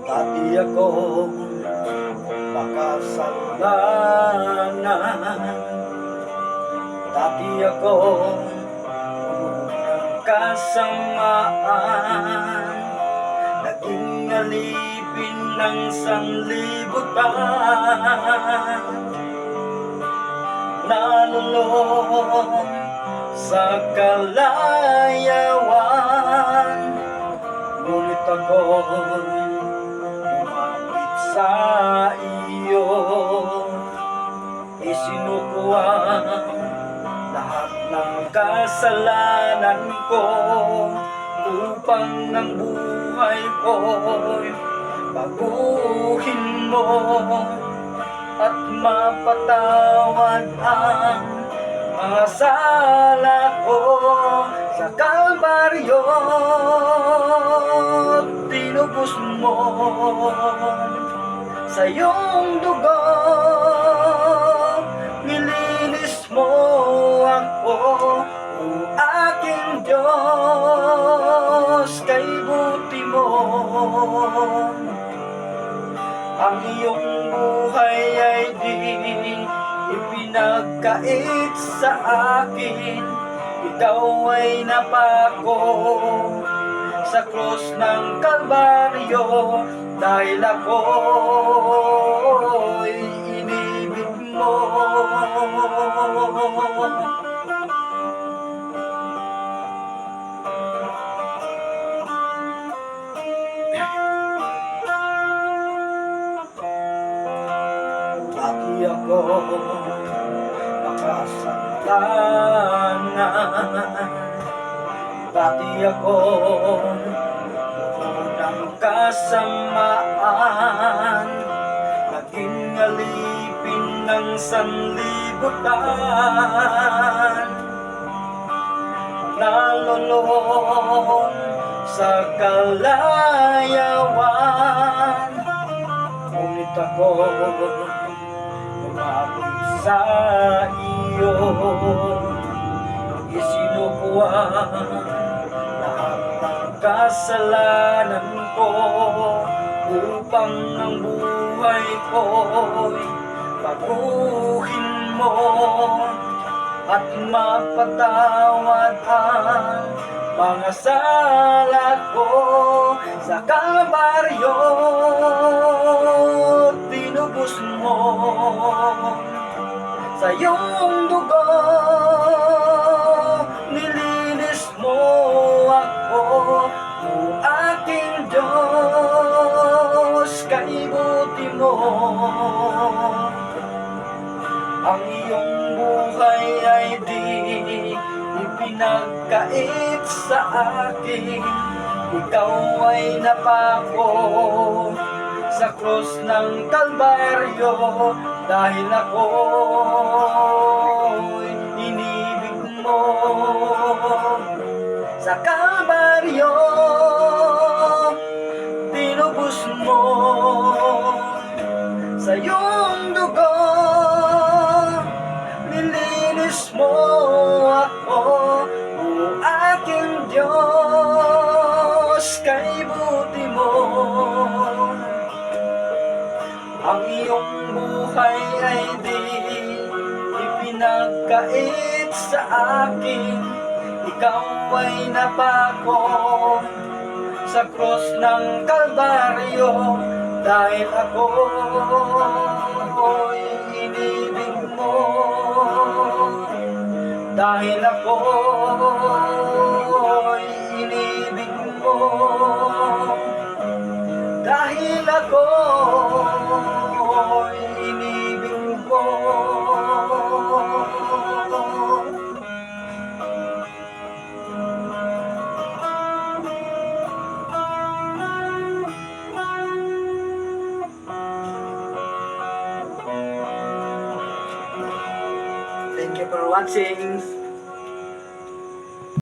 Dati akong makasalanan, dati akong puno ng kasamaan, naging alipin ng sanlibutan, nalulong sa kalayawan, ngunit ako'y sa iyo, isinukuha lahat ng kasalanan ko, upang ng buhay ko'y baguhin mo at mapatawad ang mga sala ko. Sa Kalbaryo tinubos mo, sa iyong dugo nilinis mo ako, o aking Diyos, kay buti mo. Ang iyong buhay ay di ipinagkait sa akin, ikaw ay napako sa krus ng Kalbaryo, dahil ako'y inibig mo. Dati ako makasalanan, dati ako ng kasamaan, naging alipin ng sanlibutan, nalulong sa kalayawan, ngunit ako'y lumapit sa iyo, isinukuha lahat ng kasalanan ko, upang ang buhay ko'y baguhin mo at mapatawad ang mga sala ko. Sa Kalbaryo tinubos mo, sa iyong dugo nilinis mo ako, o aking Diyos, kay buti mo. Ang iyong buhay ay di ipinagkait sa akin, ikaw ay napako sa krus ng Kalbaryo, dahil ako'y inibig mo. Sa Kalbaryo tinubos mo, sa iyong dugo nilinis mo ako, o aking Diyos, kay buti mo. Ang iyong buhay ay di ipinagkait sa akin, ikaw ay napako sa krus ng Kalbaryo, dahil ako'y inibig mo, dahil ako'y inibig mo, dahil ako'y inibig mo. Thank you for watching.